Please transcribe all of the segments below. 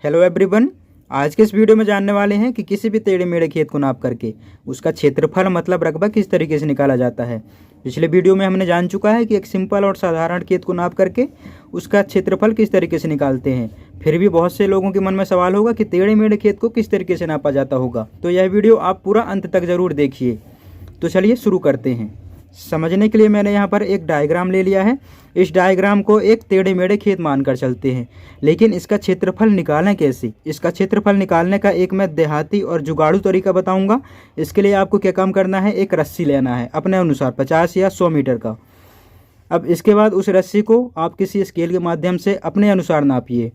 Hello everyone. आज के इस वीडियो में जानने वाले हैं कि किसी भी टेढ़े मेढ़े खेत को नाप करके उसका क्षेत्रफल मतलब रकबा किस तरीके से निकाला जाता है। पिछले वीडियो में हमने जान चुका है कि एक सिंपल और साधारण खेत को नाप करके उसका क्षेत्रफल किस तरीके से निकालते हैं। फिर भी बहुत से लोगों के मन में सवाल होगा कि टेढ़े मेढ़े खेत को किस तरीके से नापा जाता होगा, तो यह वीडियो आप पूरा अंत तक ज़रूर देखिए। तो चलिए शुरू करते हैं। समझने के लिए मैंने यहाँ पर एक डायग्राम ले लिया है। इस डायग्राम को एक टेढ़े मेढ़े खेत मानकर चलते हैं, लेकिन इसका क्षेत्रफल निकालें कैसे। इसका क्षेत्रफल निकालने का एक मैं देहाती और जुगाड़ू तरीका बताऊंगा। इसके लिए आपको क्या काम करना है, एक रस्सी लेना है अपने अनुसार 50 या 100 मीटर का। अब इसके बाद उस रस्सी को आप किसी स्केल के माध्यम से अपने अनुसार नापिए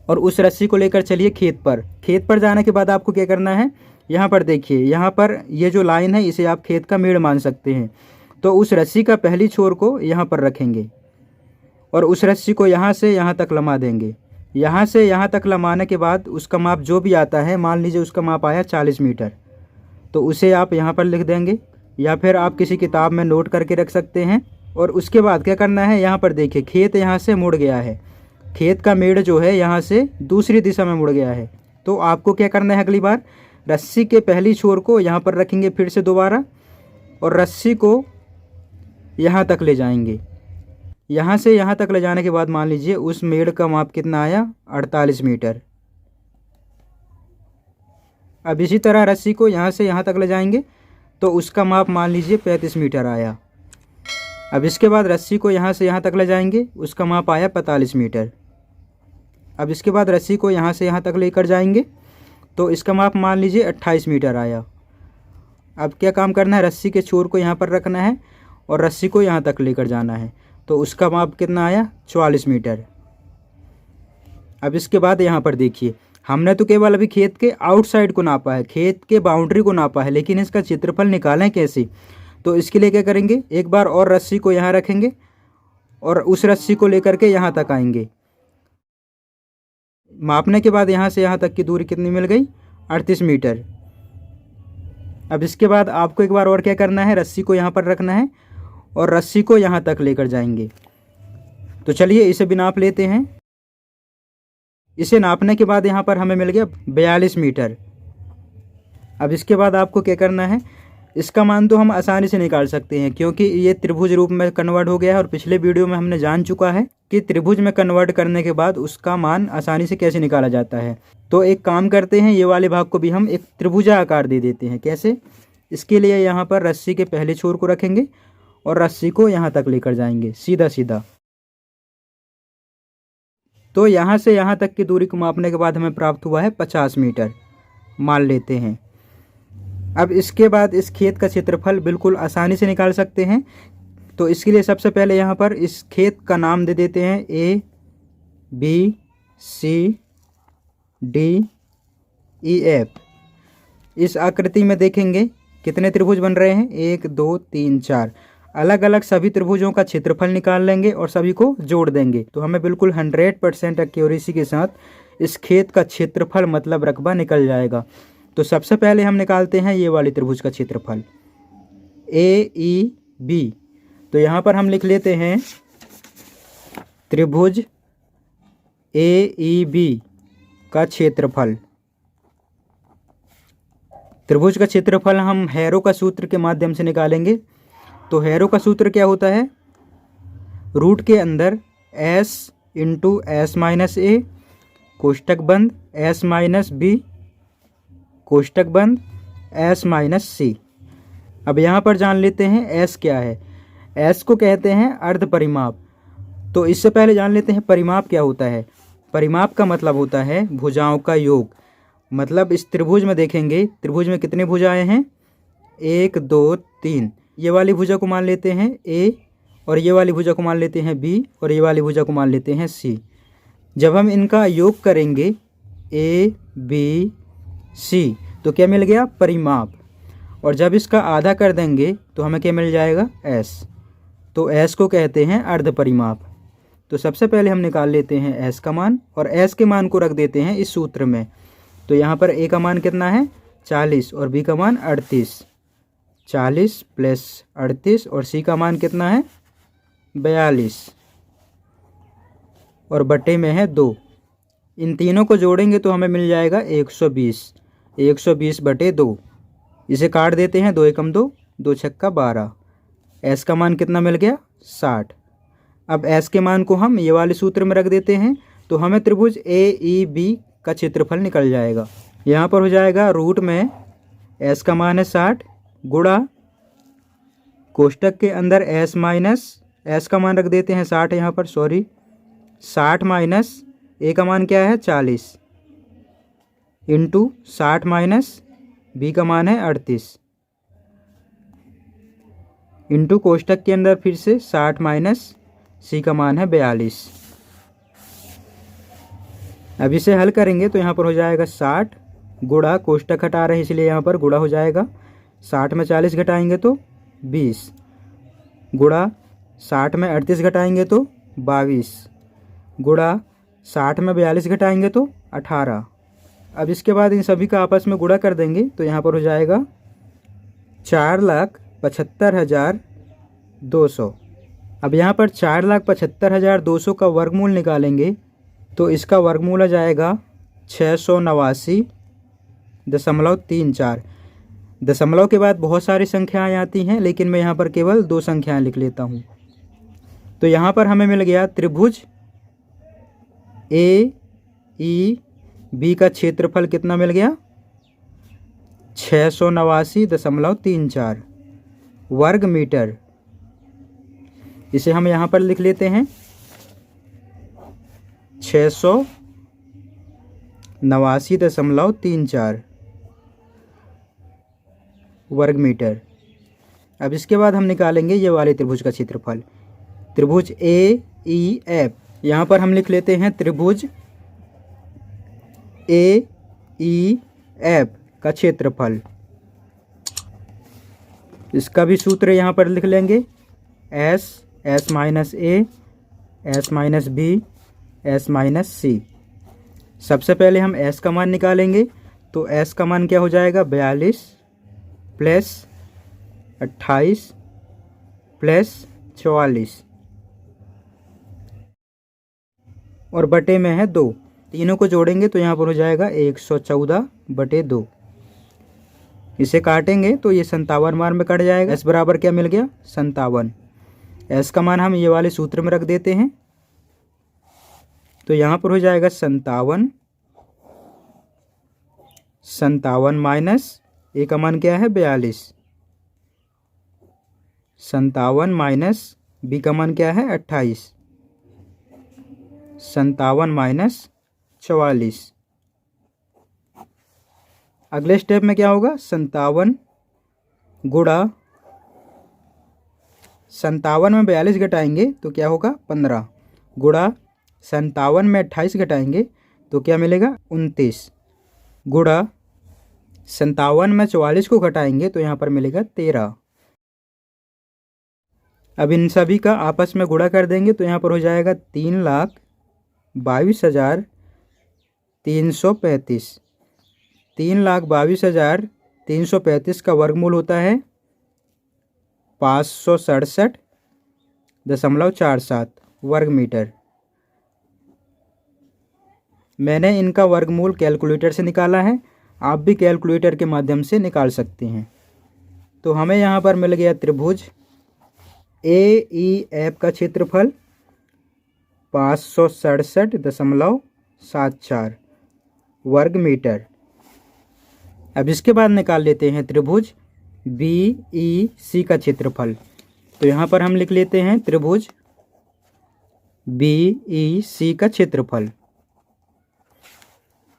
और उस रस्सी को लेकर चलिए खेत पर। खेत पर जाने के बाद आपको क्या करना है, यहाँ पर देखिए, यहाँ पर ये जो लाइन है इसे आप खेत का मेड़ मान सकते हैं। तो उस रस्सी का पहली छोर को यहाँ पर रखेंगे और उस रस्सी को यहाँ से यहाँ तक लमा देंगे। यहाँ से यहाँ तक लमाने के बाद उसका माप जो भी आता है, मान लीजिए उसका माप आया 40 मीटर, तो उसे आप यहाँ पर लिख देंगे या फिर आप किसी किताब में नोट करके रख सकते हैं। और उसके बाद क्या करना है, यहाँ पर देखिए खेत यहाँ से मुड़ गया है, खेत का मेड़ जो है यहाँ से दूसरी दिशा में मुड़ गया है। तो आपको क्या करना है, अगली बार रस्सी के पहली छोर को यहाँ पर रखेंगे फिर से दोबारा और रस्सी को यहाँ तक ले जाएंगे। यहाँ से यहाँ तक ले जाने के बाद मान लीजिए उस मेड़ का माप कितना आया, 48 मीटर। अब इसी तरह रस्सी को यहाँ से यहाँ तक ले जाएंगे तो उसका माप मान लीजिए 35 मीटर आया। अब इसके बाद रस्सी को यहाँ से यहाँ तक ले जाएंगे, उसका माप आया 45 मीटर। अब इसके बाद रस्सी को यहाँ से यहाँ तक लेकर जाएंगे तो इसका माप मान लीजिए 28 मीटर आया। अब क्या काम करना है, रस्सी के छोर को यहाँ पर रखना है और रस्सी को यहाँ तक लेकर जाना है तो उसका माप कितना आया, 44 मीटर। अब इसके बाद यहाँ पर देखिए, हमने तो केवल अभी खेत के आउटसाइड को नापा है, खेत के बाउंड्री को नापा है, लेकिन इसका क्षेत्रफल निकालें कैसे। तो इसके लिए क्या करेंगे, एक बार और रस्सी को यहाँ रखेंगे और उस रस्सी को लेकर के यहाँ तक आएंगे। मापने के बाद यहाँ से यहाँ तक की दूरी कितनी मिल गई, 38 मीटर। अब इसके बाद आपको एक बार और क्या करना है, रस्सी को यहाँ पर रखना है और रस्सी को यहाँ तक लेकर जाएंगे। तो चलिए इसे भी नाप लेते हैं। इसे नापने के बाद यहाँ पर हमें मिल गया 42 मीटर। अब इसके बाद आपको क्या करना है, इसका मान तो हम आसानी से निकाल सकते हैं क्योंकि ये त्रिभुज रूप में कन्वर्ट हो गया है और पिछले वीडियो में हमने जान चुका है कि त्रिभुज में कन्वर्ट करने के बाद उसका मान आसानी से कैसे निकाला जाता है। तो एक काम करते हैं, ये वाले भाग को भी हम एक त्रिभुजा आकार दे देते हैं। कैसे, इसके लिए यहाँ पर रस्सी के पहले छोर को रखेंगे और रस्सी को यहाँ तक लेकर जाएंगे सीधा सीधा। तो यहाँ से यहाँ तक की दूरी को मापने के बाद हमें प्राप्त हुआ है 50 मीटर मान लेते हैं। अब इसके बाद इस खेत का क्षेत्रफल बिल्कुल आसानी से निकाल सकते हैं। तो इसके लिए सबसे पहले यहाँ पर इस खेत का नाम दे देते हैं A B C D E F। इस आकृति में देखेंगे कितने त्रिभुज बन रहे हैं, 1 2 3 4। अलग अलग सभी त्रिभुजों का क्षेत्रफल निकाल लेंगे और सभी को जोड़ देंगे तो हमें बिल्कुल 100% एक्यूरेसी के साथ इस खेत का क्षेत्रफल मतलब रकबा निकल जाएगा। तो सबसे पहले हम निकालते हैं ये वाले त्रिभुज का क्षेत्रफल AEB। तो यहाँ पर हम लिख लेते हैं त्रिभुज AEB का क्षेत्रफल। त्रिभुज का क्षेत्रफल हम हैरो का सूत्र के माध्यम से निकालेंगे। तो हैरो का सूत्र क्या होता है, रूट के अंदर S into S minus A कोष्टक बंद S माइनस B कोष्टक बंद S माइनस C। अब यहाँ पर जान लेते हैं S क्या है। S को कहते हैं अर्ध परिमाप। तो इससे पहले जान लेते हैं परिमाप क्या होता है। परिमाप का मतलब होता है भुजाओं का योग। मतलब इस त्रिभुज में देखेंगे, त्रिभुज में कितने भुजाएं हैं, 1 2 3। ये वाली भुजा को मान लेते हैं A और ये वाली भुजा को मान लेते हैं B और ये वाली भुजा को मान लेते हैं C। जब हम इनका योग करेंगे A B C तो क्या मिल गया, परिमाप। और जब इसका आधा कर देंगे तो हमें क्या मिल जाएगा, S। तो S को कहते हैं अर्ध परिमाप। तो सबसे पहले हम निकाल लेते हैं S का मान और S के मान को रख देते हैं इस सूत्र में। तो यहाँ पर A का मान कितना है, 40 और B का मान 38। 40 प्लस 38 और C का मान कितना है, 42 और बटे में है 2। इन तीनों को जोड़ेंगे तो हमें मिल जाएगा 120। 120/2। इसे काट देते हैं, 2 एकम 2, 2 छक्का 12। एस का मान कितना मिल गया? 60। अब एस के मान को हम ये वाले सूत्र में रख देते हैं तो हमें त्रिभुज AEB का क्षेत्रफल निकल जाएगा। यहाँ पर हो जाएगा रूट में एस का मान है 60 गुणा कोष्टक के अंदर एस माइनस एस का मान रख देते हैं 60 यहाँ पर, 60 माइनस ए का मान क्या है 40 इंटू 60 माइनस बी का मान है 38 इंटू कोष्टक के अंदर फिर से 60 माइनस सी का मान है 42। अब इसे हल करेंगे तो यहाँ पर हो जाएगा 60 गुणा कोष्टक हटा रहे हैं इसलिए यहाँ पर गुणा हो जाएगा। 60 में 40 घटाएंगे तो 20 गुणा 60 में 38 घटाएंगे तो 22 गुणा 60 में 42 घटाएंगे तो 18। अब इसके बाद इन सभी का आपस में गुणा कर देंगे तो यहाँ पर हो जाएगा 4,75,200। अब यहाँ पर 4,75,200 का वर्गमूल निकालेंगे तो इसका वर्गमूल आ जाएगा 689.34। दशमलव के बाद बहुत सारी संख्याएं आती हैं लेकिन मैं यहाँ पर केवल 2 संख्याएं लिख लेता हूँ। तो यहाँ पर हमें मिल गया त्रिभुज AEB का क्षेत्रफल कितना मिल गया? 689.34 वर्ग मीटर। इसे हम यहाँ पर लिख लेते हैं 689.34 वर्ग मीटर। अब इसके बाद हम निकालेंगे ये वाले त्रिभुज का क्षेत्रफल, त्रिभुज AEF। यहाँ पर हम लिख लेते हैं त्रिभुज AEF का क्षेत्रफल। इसका भी सूत्र यहाँ पर लिख लेंगे S minus A, S minus B, S minus C। सबसे पहले हम S का मान निकालेंगे तो S का मान क्या हो जाएगा? 42 प्लस 28 प्लस 44 और बटे में है 2। तीनों को जोड़ेंगे तो यहाँ पर हो जाएगा 114/2। इसे काटेंगे तो ये 57 मान में कट जाएगा। S बराबर क्या मिल गया? 57। S का मान हम ये वाले सूत्र में रख देते हैं तो यहाँ पर हो जाएगा 57 माइनस ए का मान क्या है? 42। 57 माइनस बी का मान क्या है? 28। 57 माइनस 44। अगले स्टेप में क्या होगा? 57 गुणा 57 में 42 घटाएंगे तो क्या होगा? 15 गुणा 57 में 28 घटाएंगे तो क्या मिलेगा? 29 गुणा 57 में 44 को घटाएंगे तो यहाँ पर मिलेगा 13। अब इन सभी का आपस में गुणा कर देंगे तो यहाँ पर हो जाएगा 3,22,335। 3,22,335 का वर्गमूल होता है 567.47 वर्ग मीटर। मैंने इनका वर्गमूल कैलकुलेटर से निकाला है, आप भी कैलकुलेटर के माध्यम से निकाल सकते हैं। तो हमें यहाँ पर मिल गया त्रिभुज AEF का क्षेत्रफल 567.74 वर्ग मीटर। अब इसके बाद निकाल लेते हैं त्रिभुज BEC का क्षेत्रफल। तो यहाँ पर हम लिख लेते हैं त्रिभुज BEC का क्षेत्रफल।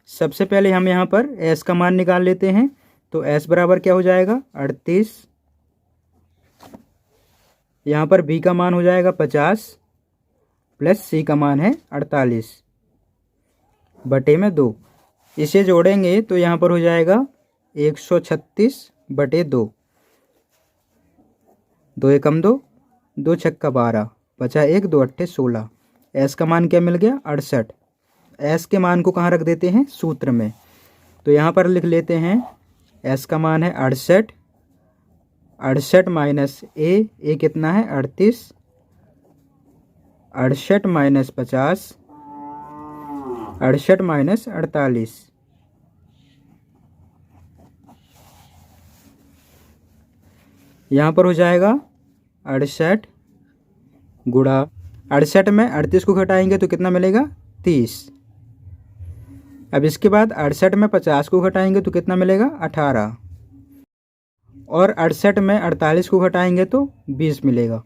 सबसे पहले हम यहाँ पर S का मान निकाल लेते हैं तो S बराबर क्या हो जाएगा? 38। यहाँ पर B का मान हो जाएगा 50 प्लस C का मान है 48 बटे में 2। इसे जोड़ेंगे तो यहाँ पर हो जाएगा 136/2। 2 एकम 2, 2 छक्का 12, बचा 1, 2 अट्ठे 16। S का मान क्या मिल गया? 68। S के मान को कहाँ रख देते हैं? सूत्र में। तो यहाँ पर लिख लेते हैं S का मान है 68। 68 माइनस ए कितना है? 38 माइनस 50, 68 माइनस 48, यहाँ पर हो जाएगा 68 गुणा 68 में 38 को घटाएंगे तो कितना मिलेगा 30। अब इसके बाद 68 में 50 को घटाएंगे तो कितना मिलेगा 18, और 68 में 48 को घटाएंगे तो 20 मिलेगा।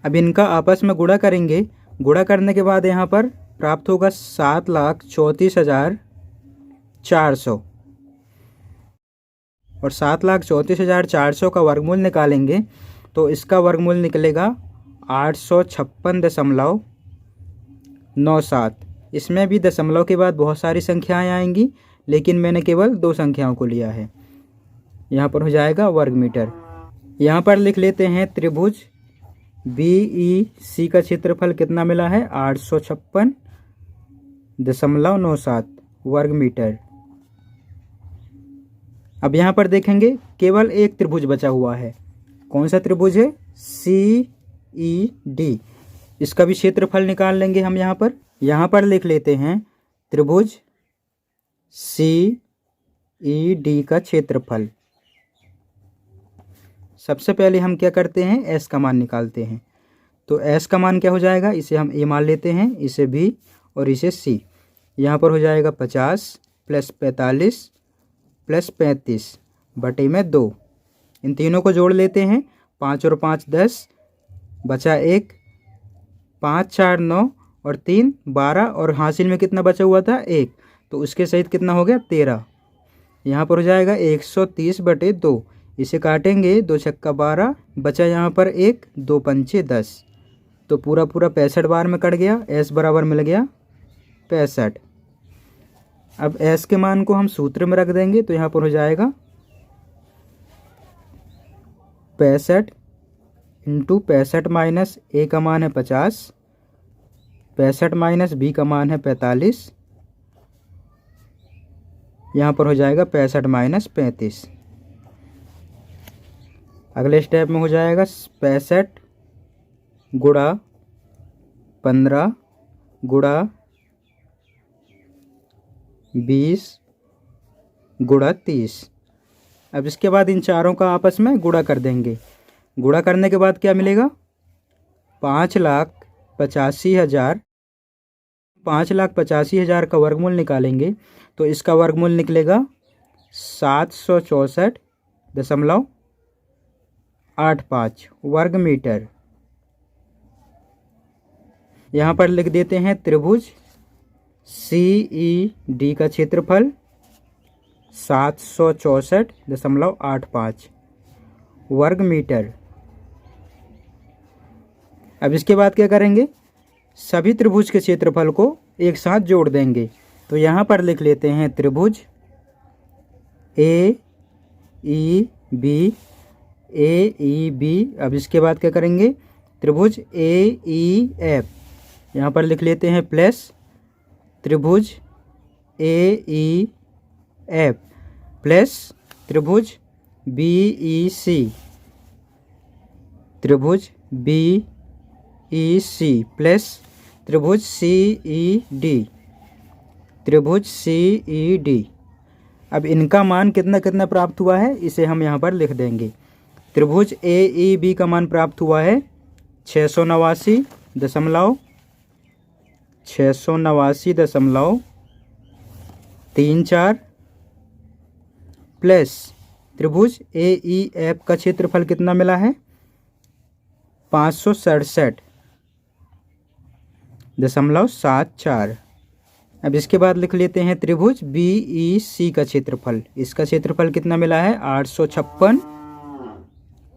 अब इनका आपस में गुणा करेंगे, गुणा करने के बाद यहाँ पर प्राप्त होगा 7,34,400, और 7,34,400 का वर्गमूल निकालेंगे तो इसका वर्गमूल निकलेगा 856.97। इसमें भी दशमलव के बाद बहुत सारी संख्याएं आएंगी, लेकिन मैंने केवल 2 संख्याओं को लिया है। यहाँ पर हो जाएगा वर्ग मीटर। यहाँ पर लिख लेते हैं त्रिभुज BEC का क्षेत्रफल कितना मिला है 856.97 वर्ग मीटर। अब यहाँ पर देखेंगे केवल एक त्रिभुज बचा हुआ है। कौन सा त्रिभुज है CED। इसका भी क्षेत्रफल निकाल लेंगे हम। यहाँ पर लिख लेते हैं त्रिभुज CED का क्षेत्रफल। सबसे पहले हम क्या करते हैं, S का मान निकालते हैं। तो S का मान क्या हो जाएगा, इसे हम A मान लेते हैं, इसे B और इसे C। यहाँ पर हो जाएगा 50 + 45 + 35 बटे में 2। इन तीनों को जोड़ लेते हैं, 5 और 5 10, बचा 1, 5 4 9 और 3 12, और हासिल में कितना बचा हुआ था 1, तो उसके सहित कितना हो गया 13। यहाँ पर हो जाएगा 130/2। इसे काटेंगे, 2 छक्का 12, बचा यहाँ पर 1, 2 पंचे 10, तो पूरा 65 बार में कट गया। S बराबर मिल गया 65। अब S के मान को हम सूत्र में रख देंगे, तो यहाँ पर हो जाएगा 65 × 65 माइनस A का मान है 50, 65 माइनस B का मान है 45, यहाँ पर हो जाएगा 65 माइनस 35। अगले स्टेप में हो जाएगा 65 गुणा 15 गुणा 20 गुणा 30। अब इसके बाद इन चारों का आपस में गुणा कर देंगे। गुणा करने के बाद क्या मिलेगा 5,85,000। 5,85,000 का वर्गमूल निकालेंगे तो इसका वर्गमूल निकलेगा 764.85 वर्ग मीटर। यहाँ पर लिख देते हैं त्रिभुज CED का क्षेत्रफल 764.85 वर्ग मीटर। अब इसके बाद क्या करेंगे, सभी त्रिभुज के क्षेत्रफल को एक साथ जोड़ देंगे। तो यहाँ पर लिख लेते हैं त्रिभुज AEB। अब इसके बाद क्या करेंगे, त्रिभुज AEF। यहाँ पर लिख लेते हैं प्लस त्रिभुज AEF प्लस त्रिभुज BEC। त्रिभुज BEC प्लस त्रिभुज CED। त्रिभुज CED। अब इनका मान कितना कितना प्राप्त हुआ है, इसे हम यहाँ पर लिख देंगे। त्रिभुज AEB का मान प्राप्त हुआ है 689.34 प्लस त्रिभुज AEF का क्षेत्रफल कितना मिला है 567.74। अब इसके बाद लिख लेते हैं त्रिभुज BEC का क्षेत्रफल। इसका क्षेत्रफल कितना मिला है 856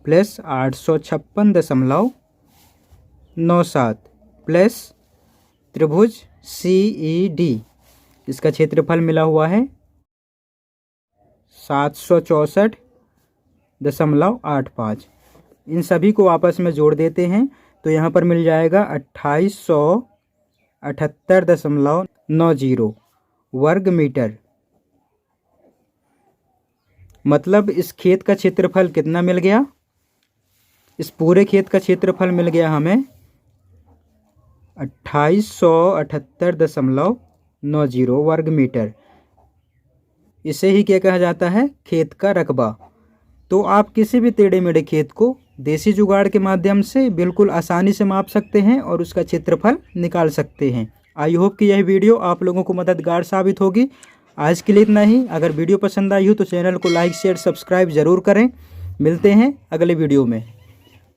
प्लस 856.97 प्लस त्रिभुज CED। इसका क्षेत्रफल मिला हुआ है 764.85। इन सभी को आपस में जोड़ देते हैं तो यहाँ पर मिल जाएगा 2878.90 वर्ग मीटर। मतलब इस खेत का क्षेत्रफल कितना मिल गया, इस पूरे खेत का क्षेत्रफल मिल गया हमें 2878.90 90 वर्ग मीटर। इसे ही क्या कहा जाता है? खेत का रकबा। तो आप किसी भी टेढ़े मेढ़े खेत को देसी जुगाड़ के माध्यम से बिल्कुल आसानी से माप सकते हैं और उसका क्षेत्रफल निकाल सकते हैं। आई होप कि यह वीडियो आप लोगों को मददगार साबित होगी। आज के लिए इतना ही। अगर वीडियो पसंद आई हो तो चैनल को लाइक शेयर सब्सक्राइब ज़रूर करें। मिलते हैं अगले वीडियो में।